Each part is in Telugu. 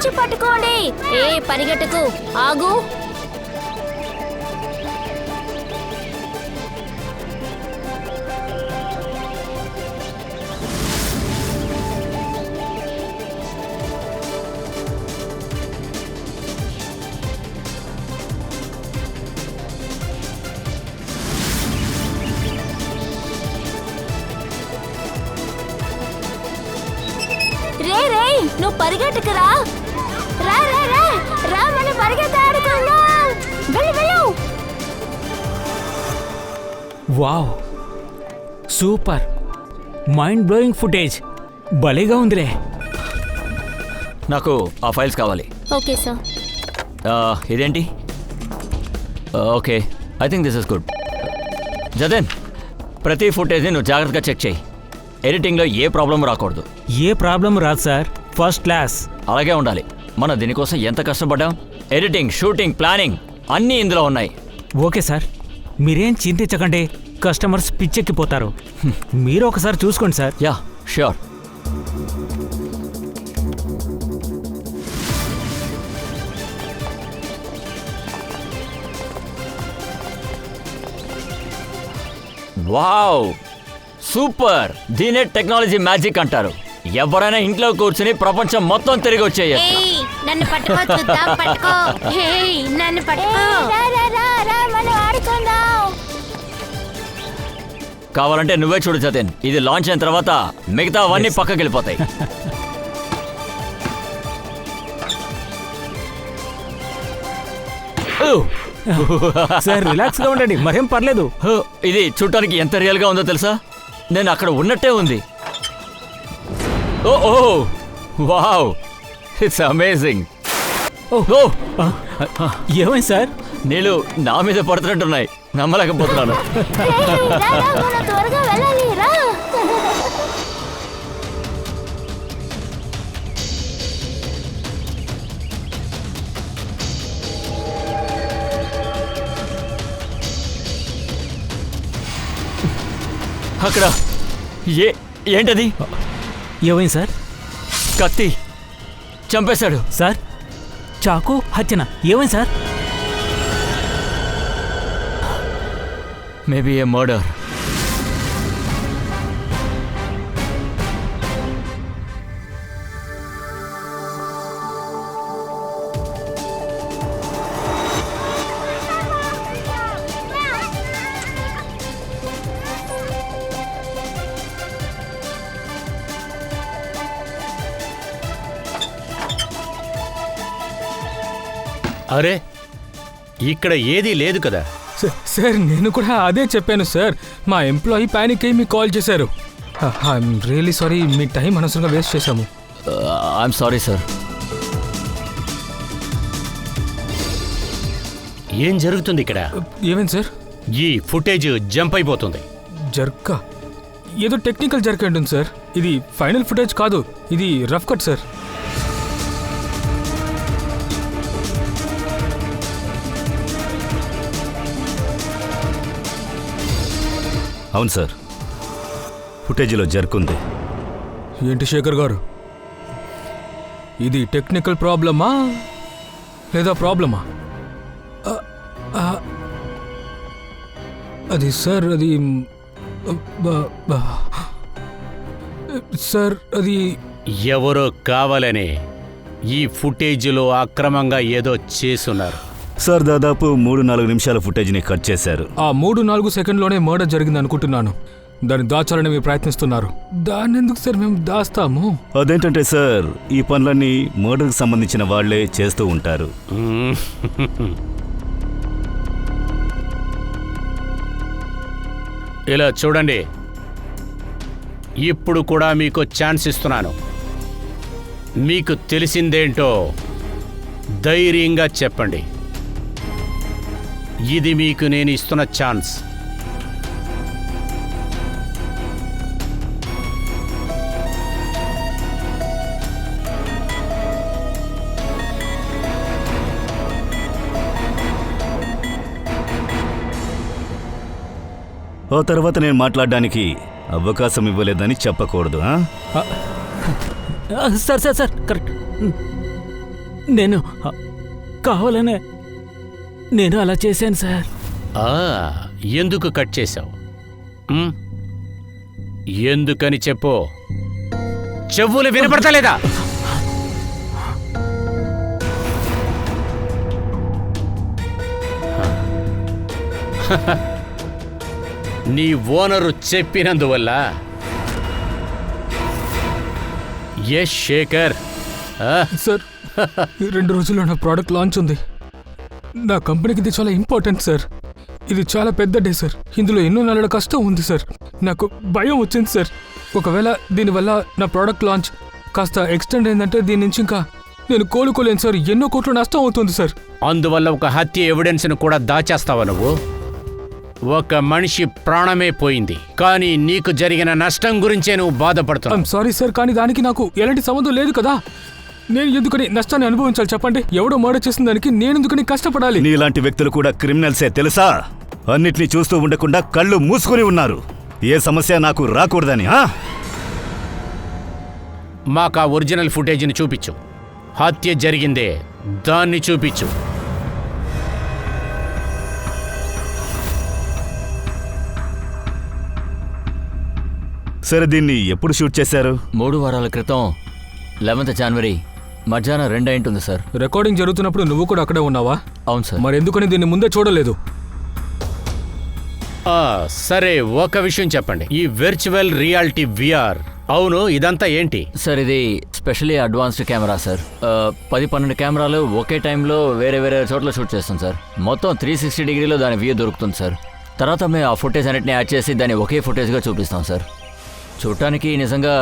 వచ్చి పట్టుకోండి. ఏ పరిగెట్టుకు, ఆగు. రే నువ్వు పరిగెట్టుకురా. రా రా రా రా మనం పరిగెత్తాడుకుందాం. వెళ్ళు వెళ్ళు. Wow, super, mind blowing footage, భలేగా ఉందిరే. నాకు ఆ ఫైల్స్ కావాలి. Okay sir. ఇదేంటి? Okay, I think this is good. Jatan, ప్రతి ఫుటేజ్ని నువ్వు జాగ్రత్తగా చెక్ చేయి. ఎడిటింగ్లో ఏ ప్రాబ్లం రాకూడదు. ఏ ప్రాబ్లం రాదు సార్, ఫస్ట్ క్లాస్. అలాగే ఉండాలి. మనం దీనికోసం ఎంత కష్టపడ్డాం. ఎడిటింగ్, షూటింగ్, ప్లానింగ్ అన్నీ ఇందులో ఉన్నాయి. ఓకే సార్, మీరేం చింతించకండి, కస్టమర్స్ పిచ్చెక్కిపోతారు. మీరు ఒకసారి చూసుకోండి sir. Yeah, sure. Wow, super. దీనే టెక్నాలజీ మ్యాజిక్ అంటారు. ఎవరైనా ఇంట్లో కూర్చుని ప్రపంచం మొత్తం తిరిగి వచ్చేయచ్చు. నన్ను పట్టుకో, చూద్దాం. పట్టుకో, నన్ను పట్టుకో. మనం ఆడుకుందాం. కావాలంటే నువ్వే చూడు జతన్, ఇది లాంచ్ అయిన తర్వాత మిగతా అవన్నీ పక్కకి వెళ్ళిపోతాయి. సార్ రిలాక్స్గా ఉండండి, మరేం పర్లేదు. ఇది చూడటానికి ఎంత రియల్గా ఉందో తెలుసా? నేను అక్కడ ఉన్నట్టే ఉంది. ఓ ఓ వావ్, ఇట్స్ అమేజింగ్. ఓహో, ఏమైంది సార్? నీళ్ళు నా మీద పడుతున్నట్టున్నాయి, నమ్మలేకపోతున్నాను. త్వరగా వెళ్ళాలి, రా. అక్కడ ఏంటది? ఏమైంది సార్? కత్తి చంపేశాడు సార్. చాకు హత్యన. ఏమైంది సార్? మేబీ ఏ మర్డర్. అరే, ఇక్కడ ఏదీ లేదు కదా. సార్ నేను కూడా అదే చెప్పాను సార్. మా ఎంప్లాయీ ప్యానిక్ అయ్యి మీకు కాల్ చేశారు. I'm really sorry, me time అనవసరంగా వేస్ట్ చేశాము. I'm sorry sir. ఏం జరుగుతుంది ఇక్కడ? ఏమైంది సార్? ఈ ఫుటేజ్ జంప్ అయిపోతుంది. జర్కా? ఏదో టెక్నికల్ జర్క్ ఉంటుంది సార్. ఇది ఫైనల్ ఫుటేజ్ కాదు, ఇది రఫ్ కట్ సార్. అవును సార్, ఫుటేజ్లో జర్కుంది. ఏంటి శేఖర్ గారు, ఇది టెక్నికల్ ప్రాబ్లమా లేదా ప్రాబ్లమా? అది సార్, అది సార్, అది ఎవరో కావాలని ఈ ఫుటేజ్లో అక్రమంగా ఏదో చేసున్నారు సార్. దాదాపు 3-4 నిమిషాల ఫుటేజ్ని కట్ చేశారు. ఆ 3-4 సెకండ్లోనే మర్డర్ జరిగింది అనుకుంటున్నాను. దాన్ని దాచాలని మీరు ప్రయత్నిస్తున్నారు. దాన్ని ఎందుకు సార్ మేము దాస్తాము? అదేంటంటే సార్, ఈ పనులన్నీ మర్డర్కి సంబంధించిన వాళ్లే చేస్తూ ఉంటారు. ఇలా చూడండి, ఇప్పుడు కూడా మీకు ఛాన్స్ ఇస్తున్నాను. మీకు తెలిసిందేంటో ధైర్యంగా చెప్పండి. ఇది మీకు నేను ఇస్తున్న ఛాన్స్. ఆ తర్వాత నేను మాట్లాడడానికి అవకాశం ఇవ్వలేదని చెప్పకూడదు. Sir sir sir correct. నేను కావాలనే నేను అలా చేశాను సార్. ఆ, ఎందుకు కట్ చేశావు? ఎందుకని చెప్పు. చెవులు వినపడతలేదా? నీ ఓనరు చెప్పినందువల్ల. ఎస్ శేఖర్. సార్ 2 రోజుల్లో నా ప్రోడక్ట్ లాంచ్ ఉంది. నా కంపెనీకి ఇది చాలా ఇంపార్టెంట్ సార్. ఇది చాలా పెద్ద డే సార్. ఇందులో ఎన్నో నెలల కష్టం ఉంది సార్. నాకు భయం వచ్చింది సార్. ఒకవేళ దీనివల్ల నా ప్రోడక్ట్ లాంచ్ కాస్త ఎక్స్టెండ్ అయిందంటే దీని నుంచి ఇంకా నేను కోలుకోలేను సార్. ఎన్నో కోట్ల నష్టం అవుతుంది సార్. అందువల్ల ఒక హత్య ఎవిడెన్స్ను కూడా దాచేస్తావా నువ్వు? ఒక మనిషి ప్రాణమే పోయింది, కానీ నీకు జరిగిన నష్టం గురించే నువ్వు బాధపడుతున్నావు. సారీ సార్, కానీ దానికి నాకు ఎలాంటి సంబంధం లేదు కదా. నేను ఎందుకని నష్టాన్ని అనుభవించాలి చెప్పండి? ఎవడో మర్డర్ చేసిన దానికి నేను ఎందుకని కష్టపడాలి? నీలాంటి వ్యక్తులు కూడా క్రిమినల్సే తెలుసా? అన్నిటినీ చూస్తూ ఉండకుండా కళ్ళు మూసుకుని ఉన్నారు. ఏ సమస్య నాకు రాకూడదని. మాకు ఆ ఒరిజినల్ ఫుటేజ్ని చూపించు. హత్య జరిగిందే, దాన్ని చూపించు. సరే, దీన్ని ఎప్పుడు షూట్ చేశారు? 3 వారాల క్రితం 11th జనవరి మధ్యాహ్నం 2 అయింటుంది సార్. రికార్డింగ్ జరుగుతున్నప్పుడు నువ్వు కూడా అక్కడే ఉన్నావా? అవును సార్. మరి ఎందుకని దీన్ని ముందే చూడలేదు? సరే, ఒక విషయం చెప్పండి. ఈ విర్చువల్ రియాలిటీ VR, అవును, ఇదంతా ఏంటి? సార్ ఇది స్పెషల్లీ అడ్వాన్స్డ్ కెమెరా సార్. 10-12 కెమెరాలు ఒకే టైంలో వేరే వేరే చోట్ల షూట్ చేస్తాం సార్. మొత్తం 360 డిగ్రీలో దాని వ్యూ దొరుకుతుంది సార్. తర్వాత మేము ఆ ఫుటేజ్ అన్నిటిని యాడ్ చేసి దాన్ని ఒకే ఫుటేజ్గా చూపిస్తాం సార్. చూడటానికి నిజంగా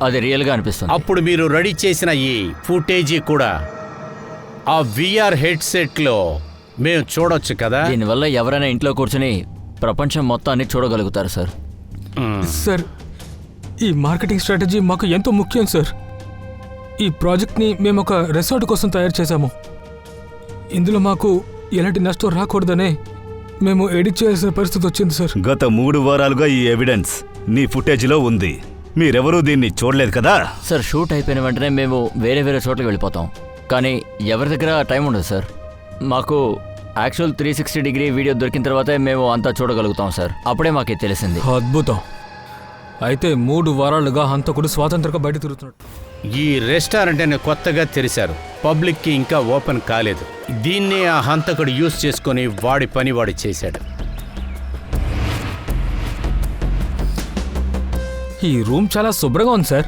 అది రియల్గా అనిపిస్తుంది. అప్పుడు మీరు రెడీ చేసిన ఈ ఫుటేజీ కూడా ఆ VR హెడ్సెట్లో మేము చూడొచ్చు కదా? దీనివల్ల ఎవరైనా ఇంట్లో కూర్చొని ప్రపంచం మొత్తాన్ని చూడగలుగుతారు సార్. సార్, ఈ మార్కెటింగ్ స్ట్రాటజీ మాకు ఎంతో ముఖ్యం సార్. ఈ ప్రాజెక్ట్ని మేము ఒక రిసార్ట్ కోసం తయారు చేశాము. ఇందులో మాకు ఎలాంటి నష్టం రాకూడదనే మేము ఎడిట్ చేయాల్సిన పరిస్థితి వచ్చింది సార్. గత 3 వారాలుగా ఈ ఎవిడెన్స్ నీ ఫుటేజ్లో ఉంది. మీరెవరూ దీన్ని చూడలేదు కదా? సార్ షూట్ అయిపోయిన వెంటనే మేము వేరే వేరే చోట్లకి వెళ్ళిపోతాం. కానీ ఎవరి దగ్గర టైం ఉండదు సార్. మాకు యాక్చువల్ 360 డిగ్రీ వీడియో దొరికిన తర్వాతే మేము అంతా చూడగలుగుతాం సార్. అప్పుడే మాకు తెలిసింది. అద్భుతం. అయితే 3 వారాలుగా హంతకుడు స్వాతంత్రంగా బయట తిరుగుతున్నాడు. ఈ రెస్టారెంట్ కొత్తగా తెరిచారు, పబ్లిక్కి ఇంకా ఓపెన్ కాలేదు. దీన్నే ఆ హంతకుడు యూజ్ చేసుకొని వాడి పని వాడు చేశాడు. ఈ రూమ్ చాలా శుభ్రంగా ఉంది సార్.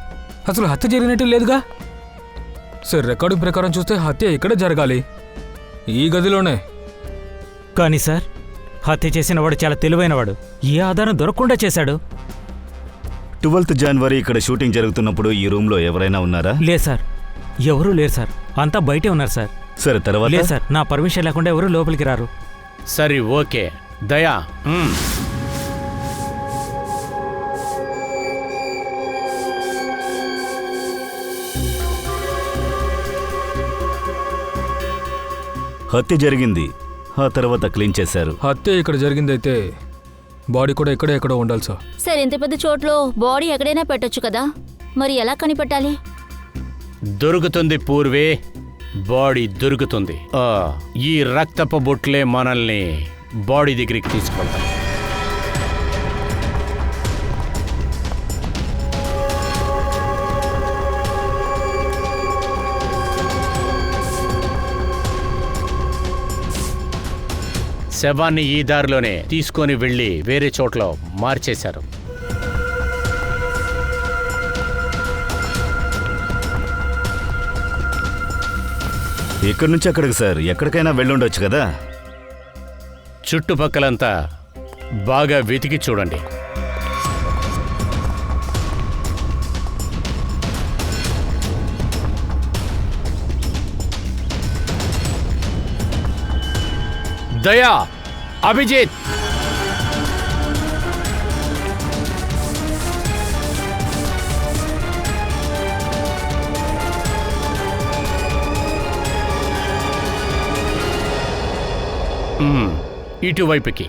అసలు హత్య జరిగినట్టు లేదుగా సార్. రికార్డింగ్ ప్రకారం చూస్తే హత్య ఇక్కడే జరగాలి, ఈ గదిలోనే. కానీ సార్, హత్య చేసిన వాడు చాలా తెలివైనవాడు. ఏ ఆధారం దొరకకుండా చేశాడు. 12th జనవరి ఇక్కడ షూటింగ్ జరుగుతున్నప్పుడు ఈ రూమ్లో ఎవరైనా ఉన్నారా? లేదు సార్, ఎవరూ లేరు సార్. అంతా బయటే ఉన్నారు సార్. సరే, తర్వాత? లేదు సార్, నా పర్మిషన్ లేకుండా ఎవరూ లోపలికి రారు. సరే, ఓకే. దయా, హత్య జరిగింది, ఆ తర్వాత క్లీన్ చేశారు. హత్య ఇక్కడ జరిగిందైతే బాడీ కూడా ఇక్కడే ఎక్కడో ఉండాలి సార్. సార్, ఇంత పెద్ద చోట్లో బాడీ ఎక్కడైనా పెట్టొచ్చు కదా, మరి ఎలా కనిపెట్టాలి? దొరుకుతుంది పూర్వే, బాడీ దొరుకుతుంది. ఈ రక్తపు బొట్లే మనల్ని బాడీ దగ్గరికి తీసుకెళ్తాం. శవాన్ని ఈ దారిలోనే తీసుకొని వెళ్ళి వేరే చోట్ల మార్చేశారు. ఇక్కడి నుంచి అక్కడికి సార్, ఎక్కడికైనా వెళ్ళుండొచ్చు కదా? చుట్టుపక్కలంతా బాగా వెతికి చూడండి. దయా, అభిజిత్, ఇటువైపుకి.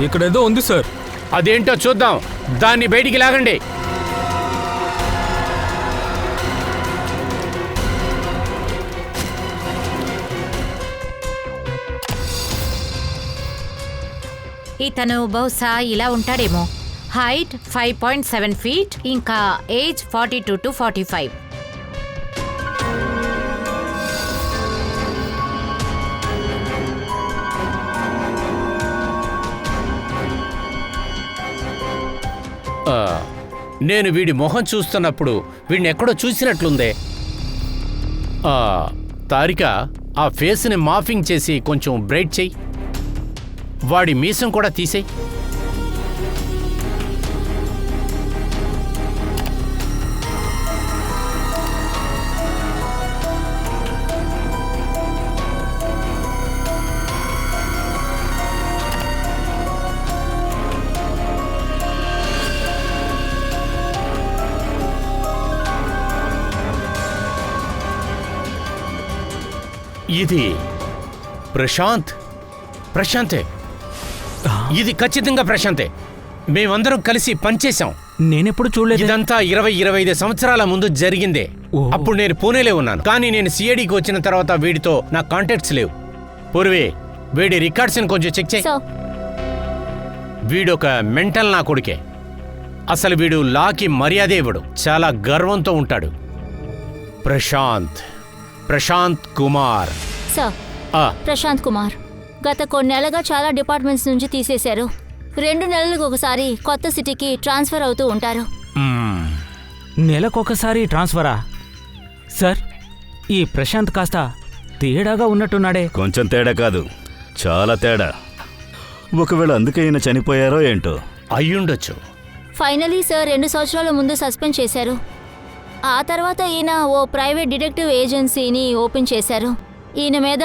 ఇక్కడేదో ఉంది సార్. అదేంటో చూద్దాం. దాన్ని బయటికి లాగండి. ఇతను బహుశా ఇలా ఉంటాడేమో. హైట్ 5.7 ఫీట్, ఇంకా ఏజ్ 42 to 45. నేను వీడి మొహం చూస్తున్నప్పుడు వీడిని ఎక్కడో చూసినట్లుందే. తారిక, ఆ ఫేస్ని మాఫింగ్ చేసి కొంచెం బ్రైట్ చెయ్యి. వాడి మీసం కూడా తీసేయి. ఇది ప్రశాంతే. ఇది ఖచ్చితంగా ప్రశాంతే. మేమందరం కలిసి పనిచేశాం. నేనెప్పుడు చూడలేదు. ఇదంతా 20-25 సంవత్సరాల ముందు జరిగిందే. అప్పుడు నేను పూణేలో ఉన్నాను. కానీ నేను సిఐడికి వచ్చిన తర్వాత వీడితో నా కాంటాక్ట్స్ లేవు. పూర్వే, వీడి రికార్డ్స్ని కొంచెం చెక్ చేయి. సార్ వీడొక మెంటల్ నా కొడుకే. అసలు వీడు లాకి మర్యాదే ఇవ్వడు. చాలా గర్వంతో ఉంటాడు. ప్రశాంత్ కుమార్. సార్ ప్రశాంత్ కుమార్ గత కొన్నేళ్లుగా చాలా డిపార్ట్మెంట్స్ నుంచి తీసేశారు. 2 నెలలకు ఒకసారి కొత్త సిటీకి ట్రాన్స్ఫర్ అవుతూ ఉంటారు. నెలకొకసారి ట్రాన్స్ఫరా? సార్, ఈ ప్రశాంత్ కాస్త తేడాగా ఉన్నట్టున్నాడే. కొంచెం తేడా కాదు, చాలా తేడా. ఒకవేళ అందుకే ఈయన చనిపోయారో ఏంటో. అయ్యుండొచ్చు. ఫైనలీ సార్ 2 సంవత్సరాల ముందు సస్పెండ్ చేశారు. ఆ తర్వాత ఈయన ఓ ప్రైవేట్ డిటెక్టివ్ ఏజెన్సీని ఓపెన్ చేశారు. ఈయన మీద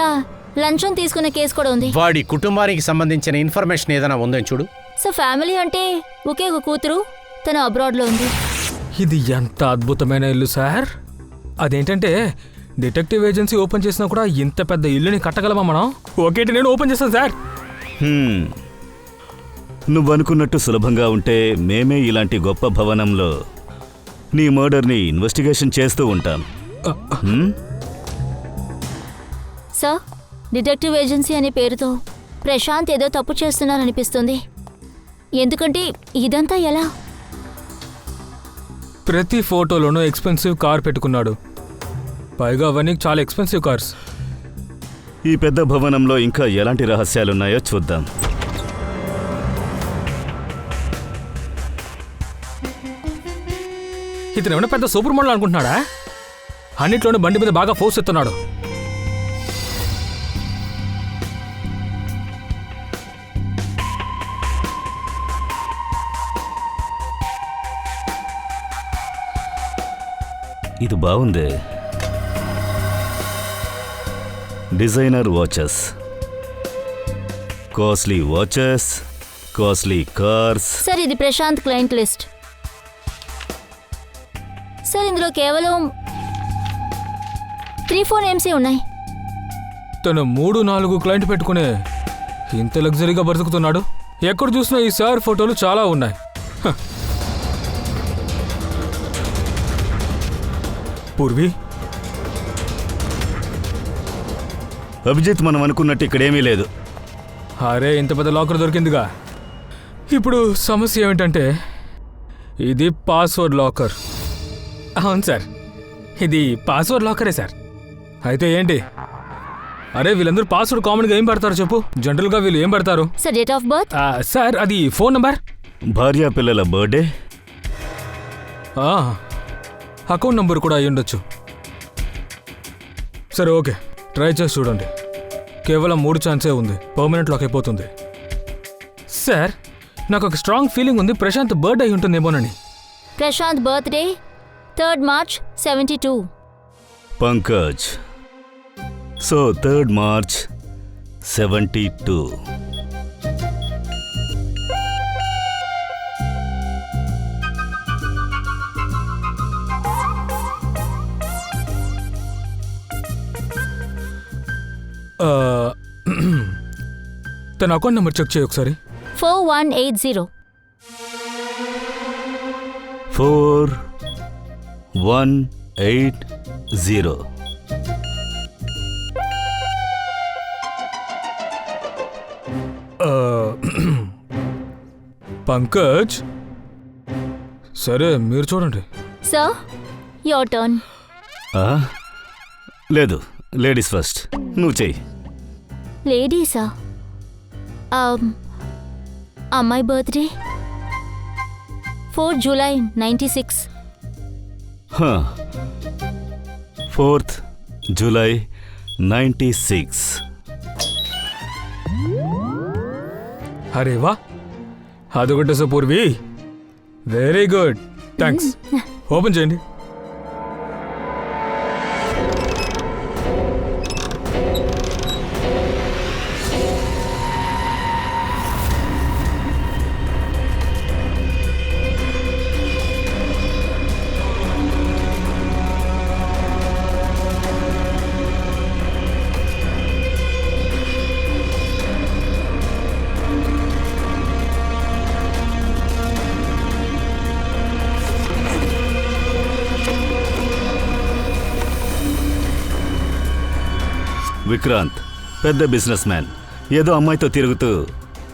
లంచం తీసుకునే కేసు కూడా ఉంది. వాడి కుటుంబానికి సంబంధించిన ఇన్ఫర్మేషన్ ఏదైనా ఉందని చూడు. సో ఫ్యామిలీ అంటే ఒకే ఒక కూతురు, తను అబ్రాడ్లో ఉంది. ఇది ఎంత అద్భుతమైన ఇల్లు సార్. అదేంటంటే డిటెక్టివ్ ఏజెన్సీ ఓపెన్ చేసినా కూడా ఇంత పెద్ద ఇల్లుని కట్టగలమా మనం? ఓకేటి, నేను ఓపెన్ చేస్తాను సార్. నువ్వనుకున్నట్టు సులభంగా ఉంటే మేమే ఇలాంటి గొప్ప భవనంలో నీ మర్డర్ని ఇన్వెస్టిగేషన్ చేస్తూ ఉంటాం. సార్, డిటెక్టివ్ ఏజెన్సీ అనే పేరుతో ప్రశాంత్ ఏదో తప్పు చేస్తున్నారనిపిస్తుంది. ఎందుకంటే ఇదంతా ఎలా? ప్రతి ఫోటోలోనూ ఎక్స్పెన్సివ్ కార్ పెట్టుకున్నాడు. పైగా అవన్నీ చాలా ఎక్స్పెన్సివ్ కార్స్. ఈ పెద్ద భవనంలో ఇంకా ఎలాంటి రహస్యాలున్నాయో చూద్దాం. ఇతను ఏమైనా పెద్ద సూపర్ మోడల్ అనుకుంటున్నాడా? అన్నిట్లోనూ బండి మీద బాగా ఫోర్స్ ఎత్తున్నాడు. ఇది బాగుంది. Designer watches, costly watches, costly cars. Sir, ఇది ప్రశాంత్ క్లయింట్ లిస్ట్. సార్, ఇందులో కేవలం 3-4 నేమ్సే ఉన్నాయి. తను 3-4 క్లయింట్ పెట్టుకునే ఇంత లగ్జరీగా బ్రతుకుతున్నాడు. ఎక్కడ చూసినా ఈ సార్ ఫోటోలు చాలా ఉన్నాయి. పూర్వి, అభిజిత్, మనం అనుకున్నట్టు ఇక్కడేమీ లేదు. అరే, ఇంత పెద్ద లాకర్ దొరికిందిగా. ఇప్పుడు సమస్య ఏమిటంటే ఇది పాస్వర్డ్ లాకర్. అవును సార్, ఇది పాస్వర్డ్ లాకరే సార్. అయితే ఏంటి? అరే, వీళ్ళందరూ పాస్వర్డ్ కామన్గా ఏం పెడతారు చెప్పు? జనరల్గా వీళ్ళు ఏం పెడతారు? Sir, date of birth. Sir, అది ఫోన్ నంబర్, భార్యా పిల్లల బర్త్డే, అకౌంట్ నంబర్ కూడా అయ్యి ఉండొచ్చు. సరే, ఓకే, ట్రై చేసి చూడండి. కేవలం 3 ఛాన్సే ఉంది. పర్మనెంట్ లాక్ అయిపోతుంది. సార్, నాకు ఒక స్ట్రాంగ్ ఫీలింగ్ ఉంది ప్రశాంత్ బర్త్డే అయి ఉంటుందేమోనని. Prashant birthday 3rd March 72. Pankaj. So 3rd March 72. తన అకౌంట్ నెంబర్ చెక్ చేయి ఒకసారి. 4180. 4180. పంకజ్, సరే మీరు చూడండి. Sir, your turn. ఆ? లేదు, లేడీస్ ఫస్ట్. నువ్వు చెయ్యి. లేడీసా? అమ్మాయి బర్త్డే 4 July 96. 4th July 96. అరే వా, అదొకటి sir Purvi. Very good, thanks. Open చేయండి. విక్రాంత్ పెద్ద బిజినెస్ మ్యాన్ ఏదో అమ్మాయితో తిరుగుతూ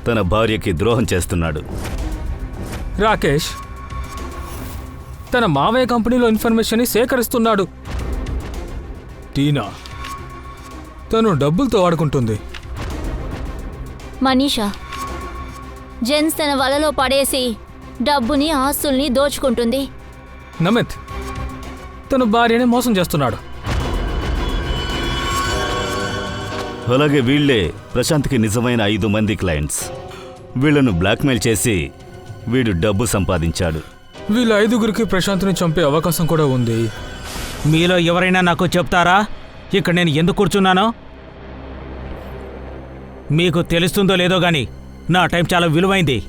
తన భార్యకి ద్రోహం చేస్తున్నాడు. రాకేష్ తన మావయ్య కంపెనీలో ఇన్ఫర్మేషన్ సేకరిస్తున్నాడు. టీనా తను డబ్బులతో ఆడుకుంటుంది. మనీషా జెన్స్ తన వలలో పడేసి డబ్బుని ఆస్తుల్ని దోచుకుంటుంది. నమిత్ తన భార్యని మోసం చేస్తున్నాడు. అలాగే వీళ్లే ప్రశాంత్కి నిజమైన 5 మంది క్లయింట్స్. వీళ్లను బ్లాక్మెయిల్ చేసి వీడు డబ్బు సంపాదించాడు. వీళ్ళ 5గురికి ప్రశాంత్ని చంపే అవకాశం కూడా ఉంది. మీలో ఎవరైనా నాకు చెప్తారా ఇక్కడ నేను ఎందుకు కూర్చున్నానో? మీకు తెలుస్తుందో లేదో గాని నా టైం చాలా విలువైంది.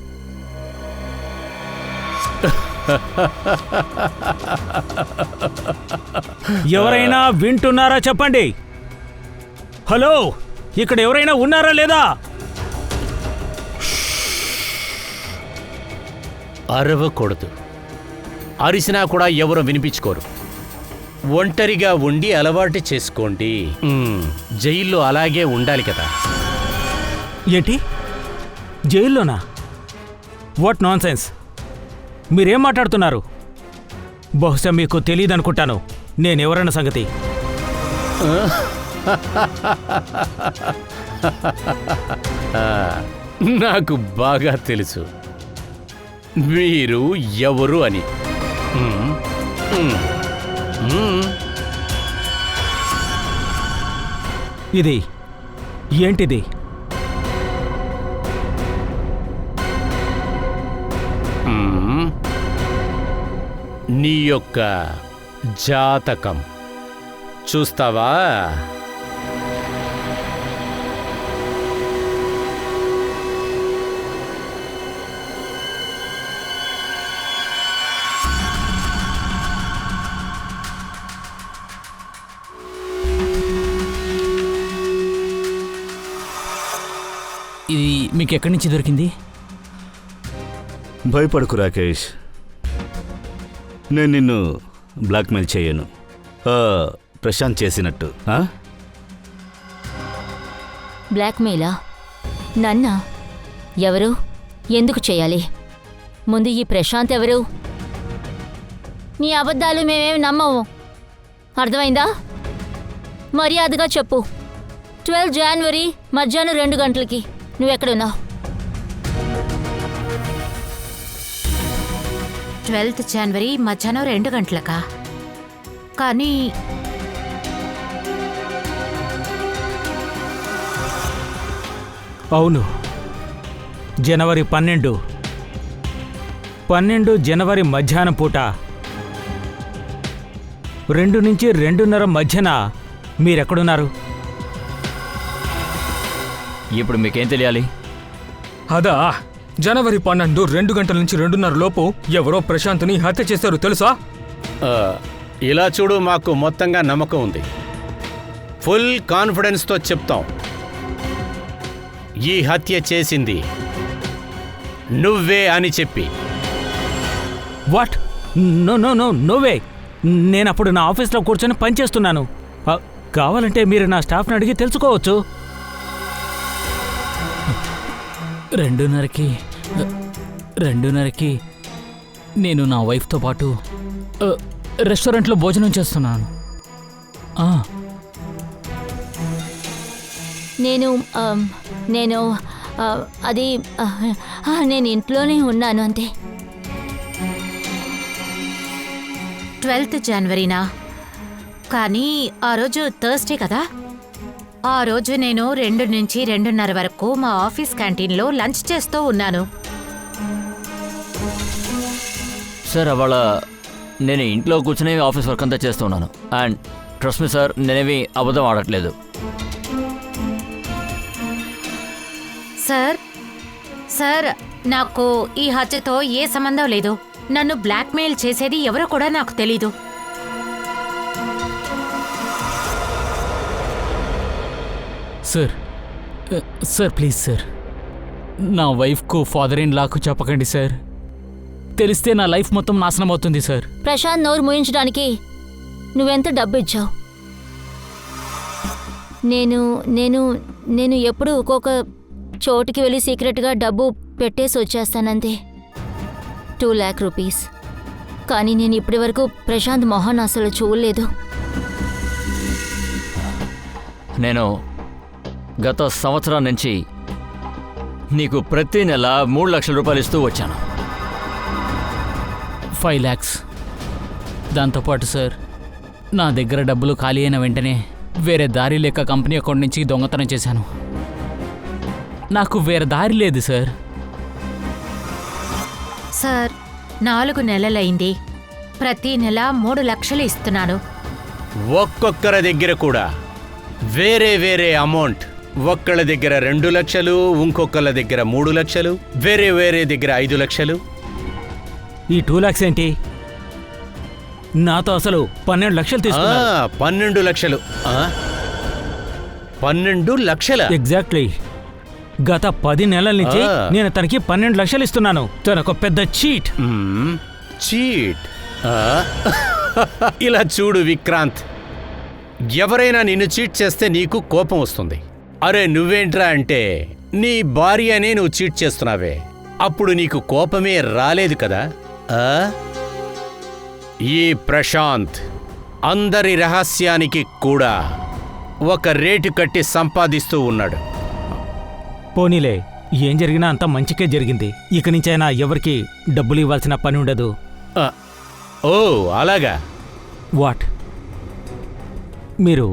ఎవరైనా వింటున్నారా చెప్పండి. హలో, ఇక్కడ ఎవరైనా ఉన్నారా లేదా? అరవకూడదు. అరిసినా కూడా ఎవరు వినిపించుకోరు. ఒంటరిగా ఉండి అలవాటు చేసుకోండి. జైల్లో అలాగే ఉండాలి కదా. ఏంటి, జైల్లోనా? What non sense! మీరేం మాట్లాడుతున్నారు? బహుశా మీకు తెలియదనుకుంటాను నేనెవరన్న సంగతి. నాకు బాగా తెలుసు మీరు ఎవరు అని. ఇది ఏంటిది? నీ యొక్క జాతకం చూస్తావా? ఇది మీకు ఎక్కడి నుంచి దొరికింది? భయపడకు రాకేష్, నేను నిన్ను బ్లాక్మెయిల్ చేయను. ప్రశాంత్ చేసినట్టు. బ్లాక్మెయిలా? నన్నా? ఎవరు? ఎందుకు చేయాలి? ముందు ఈ ప్రశాంత్ ఎవరు? నీ అబద్ధాలు మేమేమి నమ్మము, అర్థమైందా? మర్యాదగా చెప్పు. 12 January మధ్యాహ్నం 2 గంటలకి నువ్వెక్కడున్నావు? 12th January మధ్యాహ్నం 2 గంటలకా? కానీ అవును, జనవరి 12 జనవరి మధ్యాహ్నం పూట 2 నుంచి 2:30 మధ్యన మీరెక్కడున్నారు? ఇప్పుడు మీకేం తెలియాలి? అదా, జనవరి 12 2 గంటల నుంచి 2:30 లోపు ఎవరో ప్రశాంత్ని హత్య చేశారు తెలుసా? ఇలా చూడు, మాకు మొత్తంగా నమ్మకం ఉంది. ఫుల్ కాన్ఫిడెన్స్తో చెప్తాం. ఈ హత్య చేసింది నువ్వే అని చెప్పి. What? No no no no way. నేను అప్పుడు నా ఆఫీస్లో కూర్చొని పనిచేస్తున్నాను. కావాలంటే మీరు నా స్టాఫ్ని అడిగి తెలుసుకోవచ్చు. 2:30కి నేను నా వైఫ్తో పాటు రెస్టారెంట్లో భోజనం చేస్తున్నాను. నేను నేను అది నేను ఇంట్లోనే ఉన్నాను అంతే. 12th జనవరినా? కానీ ఆ రోజు థర్స్డే కదా. ఆ రోజు నేను 2 నుంచి 2:30 వరకు మా ఆఫీస్ క్యాంటీన్లో లంచ్ చేస్తూ ఉన్నాను. సార్ అవాళ నేను ఇంట్లో కూర్చుని ఆఫీస్ వర్క్ అంతా చేస్తూ ఉన్నాను. అండ్ ట్రస్ట్ మీ సార్, నేనేవి అబద్ధం ఆడట్లేదు. సార్ నాకు ఈ హత్యతో ఏ సంబంధం లేదు. నన్ను బ్లాక్మెయిల్ చేసేది ఎవరో కూడా నాకు తెలీదు. సార్ ప్లీజ్ సార్, నా వైఫ్కు ఫాదర్ ఇన్ లాకు చెప్పకండి సార్. తెలిస్తే నా లైఫ్ మొత్తం నాశనం అవుతుంది సార్. ప్రశాంత్ నోరు మూయించడానికి నువ్వెంత డబ్బు ఇచ్చావు? నేను నేను నేను ఎప్పుడు ఒక్కొక్క చోటుకి వెళ్ళి సీక్రెట్గా డబ్బు పెట్టేసి వచ్చేస్తానంతే. 2 lakh rupees. కానీ నేను ఇప్పటి వరకు ప్రశాంత్ మొహన్ అసలు చూడలేదు. నేను గత సంవత్సరం నుంచి నీకు ప్రతి నెల 3 లక్షల రూపాయలు ఇస్తూ వచ్చాను. 5 lakhs. దాంతోపాటు సార్, నా దగ్గర డబ్బులు ఖాళీ అయిన వెంటనే వేరే దారి లేక కంపెనీ అకౌంట్ నుంచి దొంగతనం చేశాను. నాకు వేరే దారి లేదు సార్. సార్ 4 నెలలైంది. ప్రతి నెల 3 లక్షలు ఇస్తున్నాను. ఒక్కొక్కరి దగ్గర కూడా వేరే వేరే అమౌంట్. ఒక్కళ్ళ దగ్గర 2 లక్షలు, ఇంకొకళ్ళ దగ్గర 3 లక్షలు, వేరే వేరే దగ్గర 5 లక్షలు. ఈ 2 lakhs ఏంటి? నాతో అసలు 12 లక్షలు తీసుకున్నారు. 12 లక్షలు. 12 లక్షల? ఎగ్జాక్ట్లీ. గత 10 నెలల నుంచి నేను తనకి 12 లక్షలు ఇస్తున్నాను. తనకు పెద్ద చీట్. చీట్? ఇలా చూడు విక్రాంత్, ఎవరైనా నిన్ను చీట్ చేస్తే నీకు కోపం వస్తుంది. అరే నువ్వేంట్రా అంటే నీ భార్యనే నువ్వు చీట్ చేస్తున్నావే, అప్పుడు నీకు కోపమే రాలేదు కదా. ఈ ప్రశాంత్ అందరి రహస్యానికి కూడా ఒక రేటు కట్టి సంపాదిస్తూ ఉన్నాడు. పోనీలే, ఏం జరిగినా అంతా మంచికే జరిగింది. ఇక నుంచైనా ఎవరికి డబ్బులు ఇవ్వాల్సిన పని ఉండదు. ఓ అలాగా? వాట్? మీరు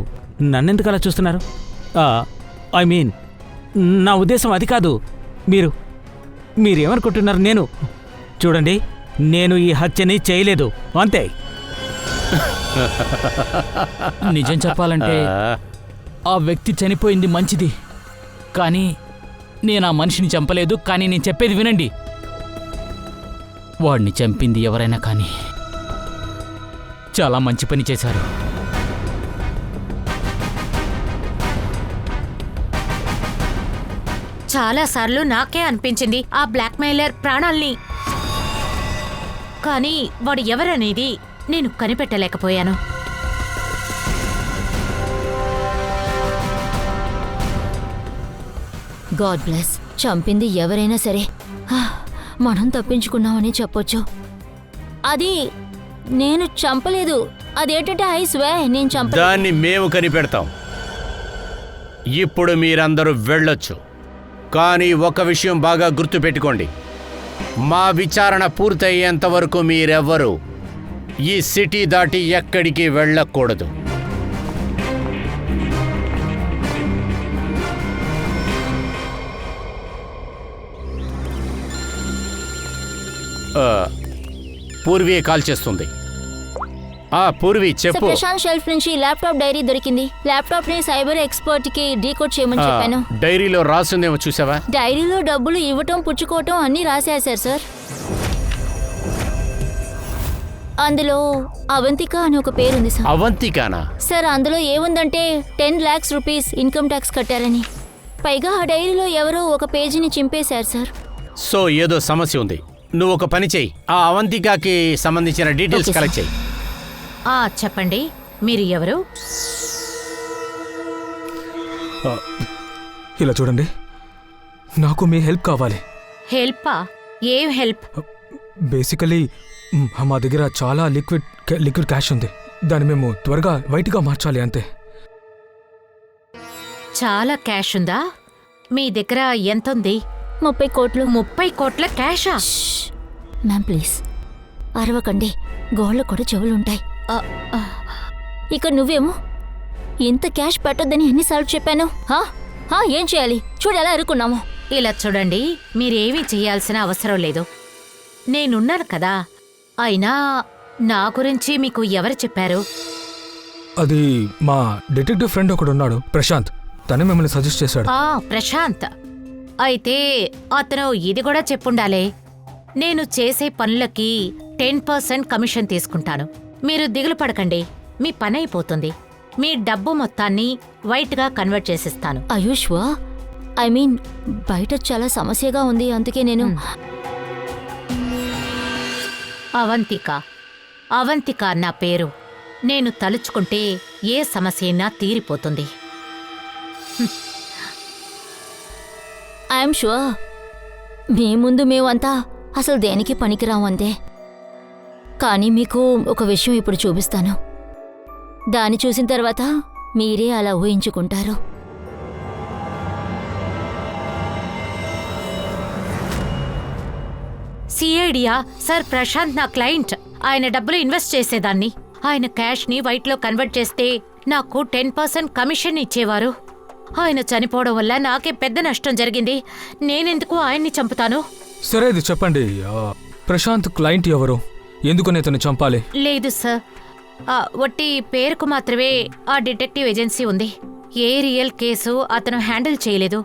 నన్నెందుకు అలా చూస్తున్నారు? ఐ మీన్, నా ఉద్దేశం అది కాదు. మీరేమనుకుంటున్నారు? చూడండి, నేను ఈ హత్యని చేయలేదు, అంతే. నిజం చెప్పాలంటే ఆ వ్యక్తి చనిపోయింది మంచిది, కానీ నేను ఆ మనిషిని చంపలేదు. కానీ నేను చెప్పేది వినండి, వాడిని చంపింది ఎవరైనా కానీ చాలా మంచి పని చేశారు. చాలాసార్లు నాకే అనిపించింది ఆ బ్లాక్మెయిలర్ ప్రాణాల్ని, కానీ వాడు ఎవరనేది నేను కనిపెట్టలేకపోయాను. God bless. చంపింది ఎవరైనా సరే మనం తప్పించుకున్నామని చెప్పొచ్చు. అది నేను చంపలేదు. అదేంటంటే ఐ స్వేర్ నేను చంపలేదు. దాన్ని మేము కనిపెడతాం. ఇప్పుడు మీరందరూ వెళ్ళొచ్చు. కానీ ఒక విషయం బాగా గుర్తుపెట్టుకోండి, మా విచారణ పూర్తయ్యేంత వరకు మీరెవ్వరూ ఈ సిటీ దాటి ఎక్కడికి వెళ్ళకూడదు. పూర్వీ కాల్ చేస్తుంది. పూర్వీ చెప్పు. ప్రశాంత్ షెల్ఫ్ నుంచి ల్యాప్టాప్ డైరీ దొరికింది. ల్యాప్టాప్ ని సైబర్ ఎక్స్పర్ట్ కి డీకోడ్ చేయమని చెప్పాను. డైరీలో రాసిందేమో చూసావా? డైరీలో డబ్బులు ఇవ్వటం పుచ్చుకోవటం అన్నీ రాసేశారు సార్. అందులో అవంతిక అని ఒక పేరుంది సార్. అవంతికానా? సార్ అందులో ఏముందంటే 10 lakhs rupees ఇన్కమ్ ట్యాక్స్ కట్టారని. పైగా ఆ డైరీలో ఎవరో ఒక పేజీని చింపేశారు సార్. సో ఏదో సమస్య ఉంది. నువ్వు ఒక పని చెయ్యి, ఆ అవంతికకి సంబంధించిన డీటెయిల్స్ Okay, కలెక్ట్ sir. చెయ్యి. చెప్పండి, మీరు ఎవరు? ఇలా చూడండి, నాకు మీ హెల్ప్ కావాలి. హెల్పా? ఏం హెల్ప్? బేసికలీ మా దగ్గర చాలా లిక్విడ్ క్యాష్ ఉంది. దాన్ని మేము త్వరగా వైట్గా మార్చాలి అంతే. చాలా క్యాష్ ఉందా? మీ దగ్గర ఎంతుంది? 30 కోట్లు. 30 కోట్ల క్యాషా? మ్యామ్ ప్లీజ్ అరవకండి, గోళ్ళ కూడా చెవులుంటాయి. ఇక నువ్వేమో ఇంత క్యాష్ పెట్టొద్దని ఎన్నిసార్లు చెప్పాను? ఏం చేయాలి చూడు, ఎలా అరుకున్నాము. ఇలా చూడండి, మీరేమీ చేయాల్సిన అవసరం లేదు, నేనున్నాను కదా. అయినా నా గురించి మీకు ఎవరు చెప్పారు? అది మా డిటెక్టివ్ ఫ్రెండ్ ఒకడు ఉన్నాడు, ప్రశాంత్. తనే మిమ్మల్ని సజెస్ట్ చేశాడు. ప్రశాంత్. అయితే అతను ఇది కూడా చెప్పుండాలే, నేను చేసే పనులకి 10% కమిషన్ తీసుకుంటాను. మీరు దిగులు పడకండి, మీ పని అయిపోతుంది. మీ డబ్బు మొత్తాన్ని వైట్గా కన్వర్ట్ చేసిస్తాను. ఆయుష్వా, ఐ మీన్ బయట చాలా సమస్యగా ఉంది, అందుకే నేను అవంతిక నా పేరు. నేను తలుచుకుంటే ఏ సమస్య అయినా తీరిపోతుంది. ఐఎమ్ షూర్ మీ ముందు మేమంతా అసలు దేనికి పనికిరాము అంతే. కానీ మీకు ఒక విషయం ఇప్పుడు చూపిస్తాను. దాన్ని చూసిన తర్వాత మీరే అలా ఊహించుకుంటారు. సిఐడియా? సార్, ప్రశాంత్ నా క్లయింట్. ఆయన డబ్బులు ఇన్వెస్ట్ చేసేదాన్ని. ఆయన క్యాష్ని వైట్లో కన్వర్ట్ చేస్తే నాకు 10% కమిషన్ ఇచ్చేవారు. ఆయన చనిపోవడం వల్ల నాకే పెద్ద నష్టం జరిగింది. నేనెందుకు ఆయన్ని చంపుతాను? సరే, ఇది చెప్పండి, ప్రశాంత్ క్లయింట్ ఎవరు? ఎందుకు అతన్ని చంపాలి? లేదు సార్, వట్టి పేరుకు మాత్రమే ఆ డిటెక్టివ్ ఏజెన్సీ ఉంది. ఏ రియల్ కేసు అతను హ్యాండిల్ చేయలేదు.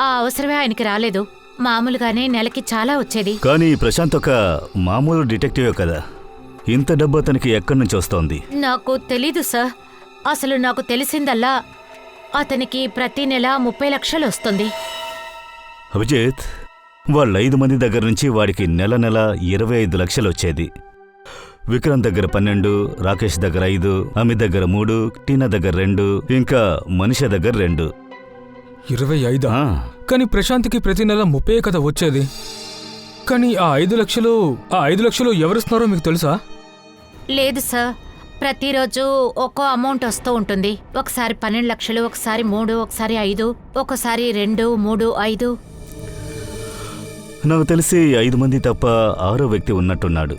ఆ అవసరమే ఆయనకి రాలేదు. మామూలుగానే నెలకి చాలా వచ్చేది. కానీ ప్రశాంత్ ఒక మామూలు డిటెక్టివే కదా, ఇంత డబ్బు అతనికి ఎక్కడి నుంచి వస్తోంది? నాకు తెలీదు సార్. అసలు నాకు తెలిసిందల్లా అతనికి ప్రతి నెల 30 లక్షలు వస్తుంది. అభిజిత్, వాళ్ళ 5 మంది దగ్గర నుంచి వాడికి నెల 25 లక్షలు వచ్చేది. విక్రమ్ దగ్గర 12, రాకేష్ దగ్గర 5, అమిత్ దగ్గర 3, టీనా దగ్గర 2, ఇంకా మనిషా దగ్గర 2. 25? కానీ ప్రశాంత్కి ప్రతి నెల 30 కదా వచ్చేది. కానీ ఆ 5 లక్షలు ఎవరిస్తున్నారో మీకు తెలుసా? లేదు సార్, ప్రతిరోజు ఒక్కో అమౌంట్ వస్తూ ఉంటుంది. ఒకసారి 12 లక్షలు, ఒకసారి 3, ఒకసారి 5, ఒకసారి 2, 3, 5. నాకు తెలిసి 5 మంది తప్ప 6వ వ్యక్తి ఉన్నట్టున్నాడు.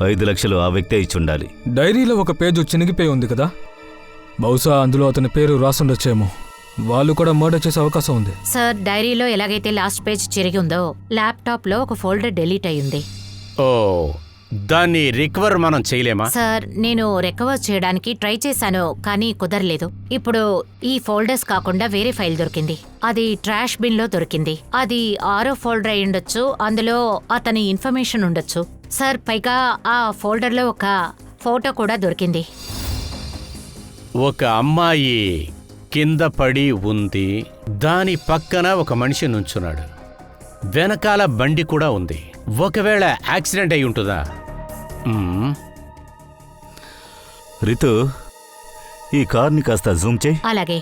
5 లక్షలు ఆ వ్యక్తే ఇచ్చుండాలి. డైరీలో ఒక పేజు చినిగిపోయి ఉంది కదా, బహుశా అందులో అతని పేరు రాసుండొచ్చేమో. వాళ్ళు కూడా మర్డర్ చేసే అవకాశం ఉంది. సార్, డైరీలో ఎలాగైతే లాస్ట్ పేజ్ చిరిగి ఉందో, ల్యాప్టాప్లో ఒక ఫోల్డర్ డిలీట్ అయ్యింది. ఓ, దాన్ని రికవర్ మనం చేయలేమా? సార్, నేను రికవర్ చేయడానికి ట్రై చేశాను, కానీ కుదరలేదు. ఇప్పుడు ఈ ఫోల్డర్స్ కాకుండా వేరే ఫైల్ దొరికింది. అది ట్రాష్ బిన్లో దొరికింది. అది 6వ ఫోల్డర్ అయి ఉండొచ్చు. అందులో అతని ఇన్ఫర్మేషన్ ఉండొచ్చు. సార్, పైగా ఆ ఫోల్డర్లో ఒక ఫోటో కూడా దొరికింది. ఒక అమ్మాయి కింద పడి ఉంది, దాని పక్కన ఒక మనిషి నుంచున్నాడు, వెనకాల బండి కూడా ఉంది. ఒకవేళ యాక్సిడెంట్ అయి ఉంటుందా? రితు, ఈ కార్ని కాస్త జూమ్ చేయి. అలాగే.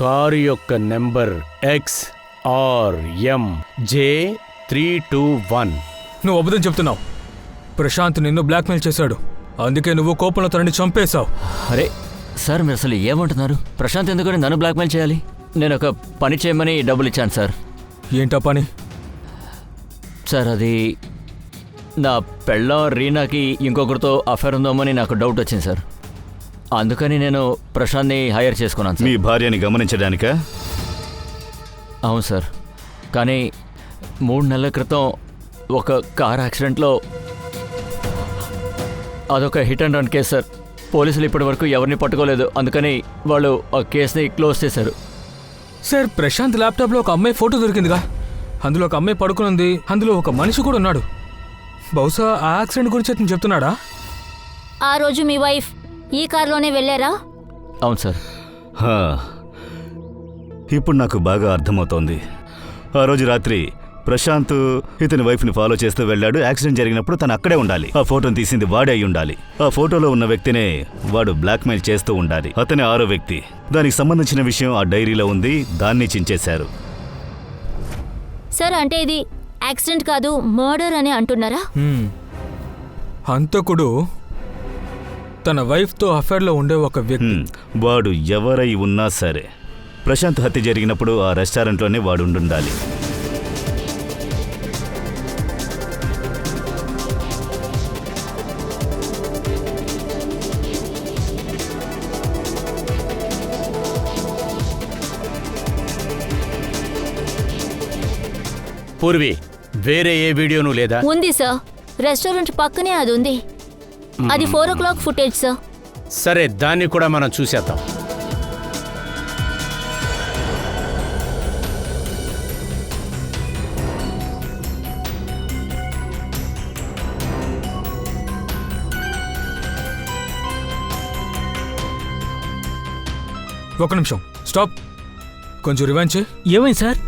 కారు యొక్క నెంబర్ XRMJ321. నువ్వు అబద్ధం చెప్తున్నావు. ప్రశాంత్ నిన్ను బ్లాక్మెయిల్ చేశాడు, అందుకే నువ్వు కోపంలో తనని చంపేశావు. అరే సార్, మీరు అసలు ఏమంటున్నారు? ప్రశాంత్ ఎందుకని నన్ను బ్లాక్మెయిల్ చేయాలి? నేను ఒక పని చేయమని డబ్బులు ఇచ్చాను సార్. ఏంటా పని? సార్, అది నా పెళ్ళం రీనాకి ఇంకొకరితో అఫైర్ ఉందామని నాకు డౌట్ వచ్చింది సార్. అందుకని నేను ప్రశాంత్ని హైర్ చేసుకున్నాను మీ సార్. భార్యని గమనించడానికా? అవును సార్, కానీ 3 నెలల క్రితం ఒక కార్ యాక్సిడెంట్లో, అదొక hit and run case sir. పోలీసులు ఇప్పటి వరకు ఎవరిని పట్టుకోలేదు, అందుకని వాళ్ళు ఆ కేసుని క్లోజ్ చేశారు. సార్, ప్రశాంత్ ల్యాప్టాప్లో ఒక అమ్మాయి ఫోటో దొరికిందిగా, అందులో ఒక అమ్మాయి పడుకునుంది, అందులో ఒక మనిషి కూడా ఉన్నాడు. బహుశా ఆ యాక్సిడెంట్ గురించి అతను చెప్తున్నాడా? ఆ రోజు మీ వైఫ్ ఈ కారులోనే వెళ్ళారా? అవును సార్. ఇప్పుడు నాకు బాగా అర్థమవుతోంది. ఆ రోజు రాత్రి ప్రశాంత్ ఇతని వైఫ్ని ఫాలో చేస్తూ వెళ్ళాడు. యాక్సిడెంట్ జరిగినప్పుడు తను అక్కడే ఉండాలి. ఆ ఫోటోని తీసింది వాడే అయి ఉండాలి. ఆ ఫోటోలో ఉన్న వ్యక్తినే వాడు బ్లాక్మెయిల్ చేస్తూ ఉండాలి. అతనే 6వ వ్యక్తి. దానికి సంబంధించిన విషయం ఆ డైరీలో ఉంది. దాన్ని చించేశారు. సార్ అంటే ఇది యాక్సిడెంట్ కాదు మర్డర్ అని అంటున్నారా? హంతకుడు తన వైఫ్తో అఫైర్లో ఉండే ఒక వ్యక్తి. వాడు ఎవరై ఉన్నా సరే ప్రశాంత్ హత్య జరిగినప్పుడు ఆ రెస్టారెంట్లోనే వాడు ఉండాలి. పూర్వి, వేరే ఏ వీడియోను లేదా? ఉంది సార్, రెస్టారెంట్ పక్కనే అది ఉంది. అది 4 o'clock ఫుటేజ్ సార్. సరే, దాన్ని కూడా మనం చూసేద్దాం. ఒక నిమిషం స్టాప్. కొంచెం రివైండ్ చేయి. ఏమైంది సార్?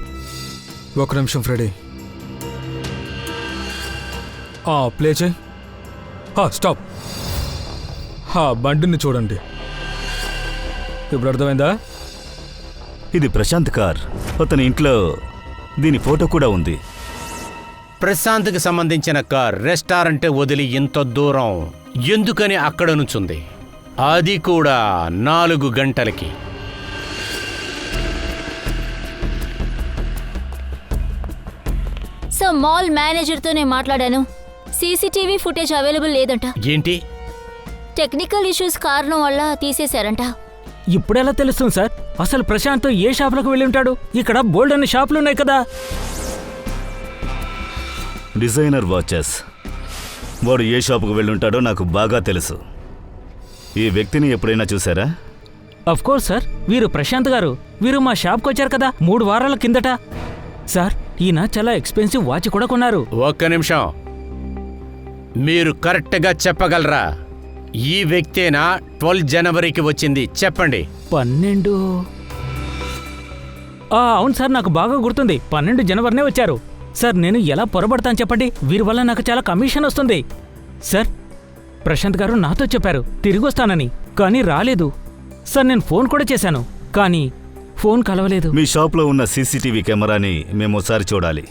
ఒక నిమిషం ఫ్రెడీ. ప్లే చేయి. స్టాప్. బండిని చూడండి. ఇప్పుడు అర్థమైందా? ఇది ప్రశాంత్ కార్. అతని ఇంట్లో దీని ఫోటో కూడా ఉంది. ప్రశాంత్కి సంబంధించిన కార్ రెస్టారెంట్ వదిలి ఇంత దూరం ఎందుకని అక్కడ నుంచుంది? అది కూడా 4 గంటలకి. సార్ మాల్ మేనేజర్తో నేను మాట్లాడాను. సీసీటీవీ ఫుటేజ్ అవైలబుల్ లేదంట. ఏంటి? టెక్నికల్ ఇష్యూస్ కారణం వల్ల తీసేశారంట. ఇప్పుడెలా తెలుస్తుంది సార్? అసలు ప్రశాంత్ ఏ షాపులకు వెళ్ళి ఉంటాడు? ఇక్కడ బోల్డ్ అనే షాపులు ఉన్నాయి కదా. Designer watches. వాడు ఏ షాపుకు వెళ్ళుంటాడో నాకు బాగా తెలుసు. ఈ వ్యక్తిని ఎప్పుడైనా చూసారా? అఫ్ కోర్స్ సార్, వీరు ప్రశాంత్ గారు. వీరు మా షాప్కి వచ్చారు కదా 3 వారాల కిందట. సార్, ఈయన చాలా ఎక్స్పెన్సివ్ వాచ్ కూడా కొన్నారు. ఒక్క నిమిషం, మీరు కరెక్ట్గా చెప్పగలరా? ఈ వ్యక్తేనా 12 జనవరికి వచ్చింది? చెప్పండి. 12. అవును సార్, నాకు బాగా గుర్తుంది. 12 జనవరినే వచ్చారు. సార్, నేను ఎలా పొరపడతాను చెప్పండి? వీరి వల్ల నాకు చాలా కమిషన్ వస్తుంది. సార్, ప్రశాంత్ గారు నాతో చెప్పారు తిరిగి వస్తానని, కానీ రాలేదు. సార్, నేను ఫోన్ కూడా చేశాను, కానీ ఫోన్ కలవలేదు. మీ షాప్లో ఉన్న సీసీటీవీ కెమెరాని మేము ఒకసారి చూడాలి.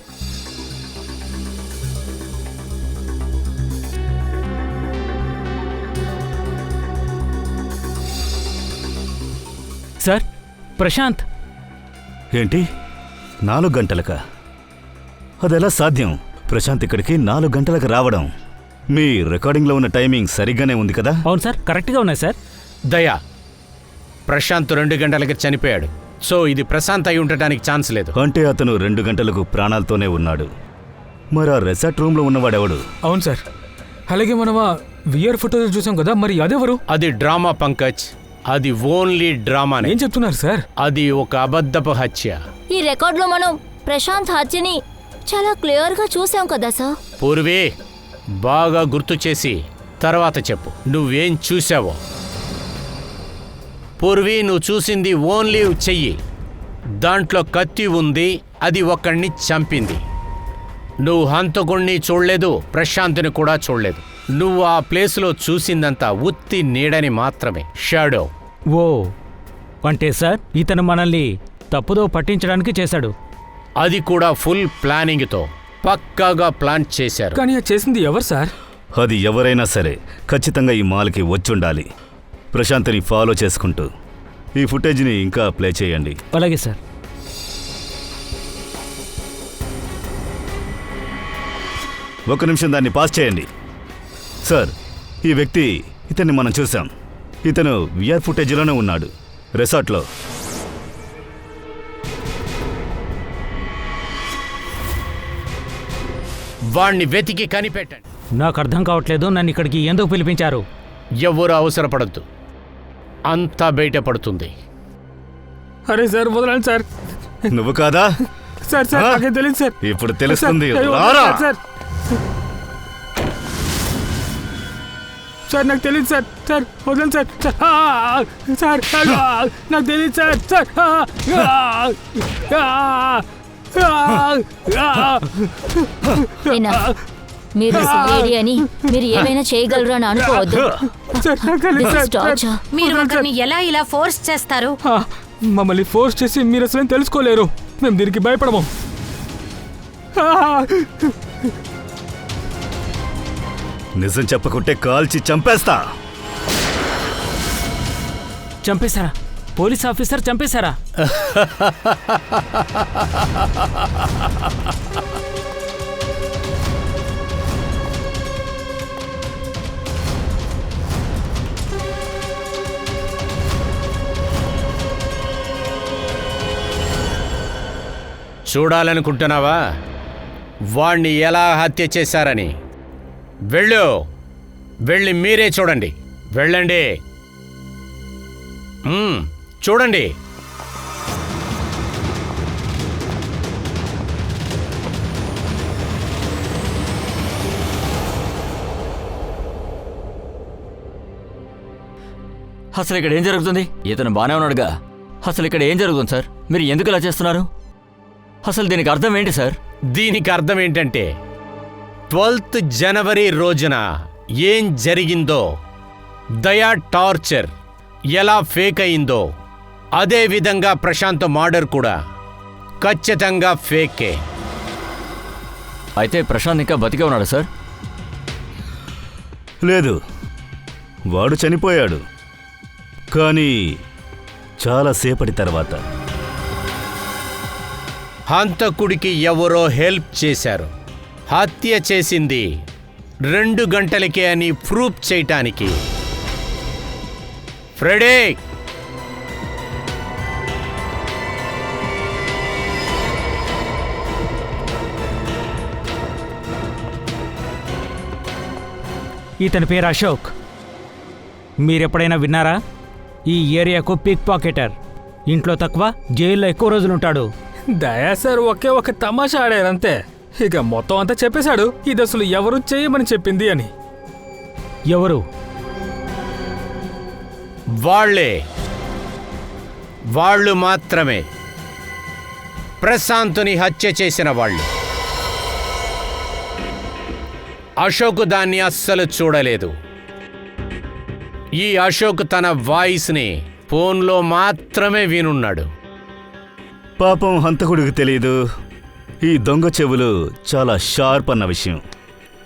సార్, ప్రశాంత్. ఏంటి 4 గంటలకా? అదెలా సాధ్యం? ప్రశాంత్ ఇక్కడికి 4 గంటలకు రావడం. మీ రికార్డింగ్లో ఉన్న టైమింగ్ సరిగ్గానే ఉంది కదా? అవును సార్, కరెక్ట్గా ఉన్నాయి సార్. దయా, ప్రశాంత్ 2 గంటలకి చనిపోయాడు. సో ఇది ప్రశాంత్ అయి ఉండటానికి ఛాన్స్ లేదు. అంటే అతను 2 గంటలకు ప్రాణాలతోనే ఉన్నాడు. మరి ఆ రెసార్ట్ రూమ్లో ఉన్నవాడెవడు? అవును సార్, అలాగే మనం విఆర్ ఫోటోలు చూసాం కదా, మరి అదెవరు? అది డ్రామా పంకజ్. అది ఓన్లీ డ్రామా. ఏం చెప్తున్నారు సార్? అది ఒక అబద్ధపు హత్య. ఈ రికార్డులో మనం ప్రశాంత్ హత్యని చాలా క్లియర్గా చూసాం కదా సార్. పూర్వే, బాగా గుర్తు చేసి తర్వాత చెప్పు నువ్వేం చూసావో. పూర్వీ, నువ్వు చూసింది ఓన్లీ చెయ్యి. దాంట్లో కత్తి ఉంది. అది ఒకడిని చంపింది. నువ్వు హంతకుణ్ణి చూడలేదు, ప్రశాంత్ని కూడా చూడలేదు. నువ్వు ఆ ప్లేస్లో చూసిందంతా ఉత్తి నీడని మాత్రమే, షాడో. ఓ, అంటే సార్ ఇతను మనల్ని తప్పుదో పట్టించడానికి చేశాడు. అది కూడా ఫుల్ ప్లానింగ్తో పక్కాగా ప్లాన్ చేశారు. కానీ అది చేసింది ఎవరు సార్? అది ఎవరైనా సరే ఖచ్చితంగా ఈ మాల్కి వచ్చుండాలి. ప్రశాంత్ని ఫాలో చేసుకుంటూ ఈ ఫుటేజ్ని ఇంకా ప్లే చేయండి. అలాగే సార్. ఒక నిమిషం దాన్ని పాస్ చేయండి. సార్, ఈ వ్యక్తి ఇతన్ని మనం చూసాం. ఇతను విఆర్ ఫుటేజ్లోనే ఉన్నాడు, రిసార్ట్లో. వాణ్ణి వెతికి కనిపెట్టండి. నాకు అర్థం కావట్లేదు, నన్ను ఇక్కడికి ఎందుకు పిలిపించారు? ఎవరు అవసరపడద్దు, అంతా బయటపడుతుంది. అరే సార్, వదలండి సార్. నువ్వు కాదా? సార్ సార్, నాకేం తెలియదు సార్. ఇప్పుడు తెలుస్తుంది. సార్, రారా. సార్ సార్ నాకు తెలియదు సార్. సార్ వదలండి సార్. సార్ నాకు తెలియదు సార్. మీరు లేడీ అని మీరు ఏమైనా చేయగలరు అని అనుకోవద్దు. This is torture. మీరు ఒకరిని ఎలా ఇలా ఫోర్స్ చేస్తారు? మమ్మల్ని ఫోర్స్ చేసి మీరు అసలు తెలుసుకోలేరు. మేము దీనికి భయపడము. నిజం చెప్పకుంటే కాల్చి చంపేస్తా. చంపేశారా? Police officer చంపేశారా? చూడాలనుకుంటున్నావా వాణ్ణి ఎలా హత్య చేశారని? వెళ్ళి మీరే చూడండి. వెళ్ళండి, చూడండి. అసలు ఇక్కడ ఏం జరుగుతుంది? ఇతను బాగానే ఉన్నాడుగా. అసలు ఇక్కడ ఏం జరుగుతుంది సార్? మీరు ఎందుకు ఇలా చేస్తున్నారు? అసలు దీనికి అర్థం ఏంటి సార్? దీనికి అర్థం ఏంటంటే 12th జనవరి రోజున ఏం జరిగిందో, దయా టార్చర్ ఎలా ఫేక్ అయిందో, అదే విధంగా ప్రశాంత్ మర్డర్ కూడా ఖచ్చితంగా ఫేకే. అయితే ప్రశాంత్ ఇంకా బతికే ఉన్నాడు సార్? లేదు, వాడు చనిపోయాడు. కానీ చాలాసేపటి తర్వాత హంతకుడికి ఎవరో హెల్ప్ చేశారు. హత్య చేసింది 2 గంటలకే అని ప్రూఫ్ చేయటానికి. ఫ్రెడీ, ఇతని పేరు అశోక్. మీరెప్పుడైనా విన్నారా? ఈ ఏరియాకు పిక్ పాకెటర్. ఇంట్లో తక్కువ, జైల్లో ఎక్కువ రోజులుంటాడు. దయా సార్ ఒకే ఒక తమాషా ఆడారంతే. ఇక మొత్తం అంతా చెప్పేశాడు ఇది అసలు ఎవరు చేయమని చెప్పింది అని. ఎవరు? వాళ్ళు మాత్రమే ప్రశాంత్ని హత్య చేసిన వాళ్ళు. అశోక్ దాన్ని అస్సలు చూడలేదు. ఈ అశోక్ తన వాయిస్ని ఫోన్లో మాత్రమే వినున్నాడు. పాపం హంతకుడికి తెలియదు ఈ దొంగ చెవులు చాలా షార్ప్ అన్న విషయం.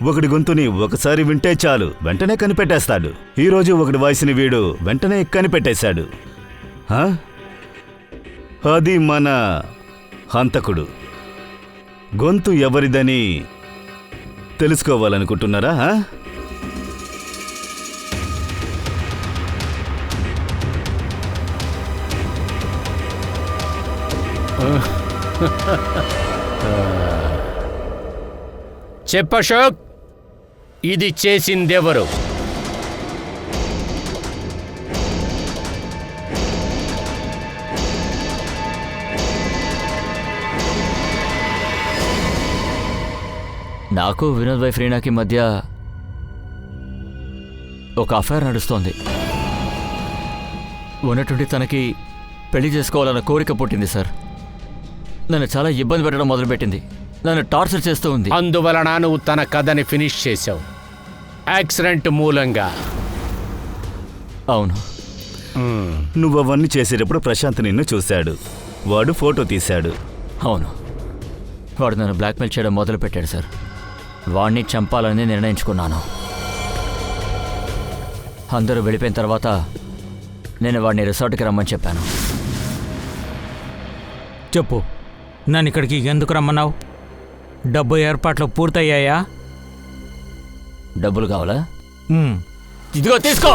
ఒకడి గొంతుని ఒకసారి వింటే చాలు, వెంటనే కనిపెట్టేస్తాడు. ఈరోజు ఒకడి వాయిస్ని వీడు వెంటనే కనిపెట్టేశాడు. అది మన హంతకుడు. గొంతు ఎవరిదని తెలుసుకోవాలనుకుంటున్నారా? చెప్పశోక్, ఇది చేసిందెవరు? నాకు వినోద్ భాయ్ ఫ్రీనాకి మధ్య ఒక అఫైర్ నడుస్తోంది. ఉన్నటువంటి తనకి పెళ్లి చేసుకోవాలన్న కోరిక పుట్టింది సార్. నన్ను చాలా ఇబ్బంది పెట్టడం మొదలుపెట్టింది. నన్ను టార్చర్ చేస్తూ ఉంది. అందువలన నువ్వు తన కథని ఫినిష్ చేశావు, యాక్సిడెంట్ మూలంగా. అవును. నువ్వు అవన్నీ చేసేటప్పుడు ప్రశాంత్ నిన్ను చూశాడు. వాడు ఫోటో తీశాడు. అవును, వాడు నన్ను బ్లాక్మెయిల్ చేయడం మొదలుపెట్టాడు సార్. వాడిని చంపాలని నిర్ణయించుకున్నాను. అందరూ వెళ్ళిపోయిన తర్వాత నేను వాడిని రిసార్ట్కి రమ్మని చెప్పాను. చెప్పు, నన్ను ఇక్కడికి ఎందుకు రమ్మన్నావు? డబ్బు ఏర్పాట్లు పూర్తయ్యాయా? డబ్బులు కావాలా? ఇదిగో తీసుకో.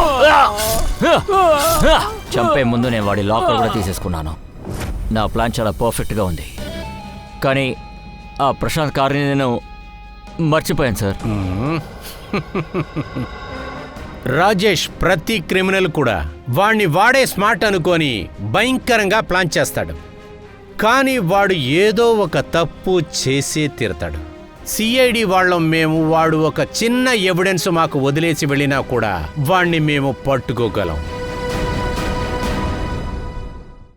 చంపే ముందు నేను వాడి లాకర్ కూడా తీసేసుకున్నాను. నా ప్లాన్ చాలా పర్ఫెక్ట్గా ఉంది. కానీ ఆ ప్రశాంత్ కార్ని నేను మర్చిపోయాను సార్. రాజేష్ ప్రతి క్రిమినల్ కూడా వాణ్ణి వాడే స్మార్ట్ అనుకొని భయంకరంగా ప్లాన్ చేస్తాడు. కానీ వాడు ఏదో ఒక తప్పు చేసే తీరతాడు. సిఐడి వాళ్ళం మేము. వాడు ఒక చిన్న ఎవిడెన్స్ మాకు వదిలేసి వెళ్ళినా కూడా వాణ్ణి మేము పట్టుకోగలం.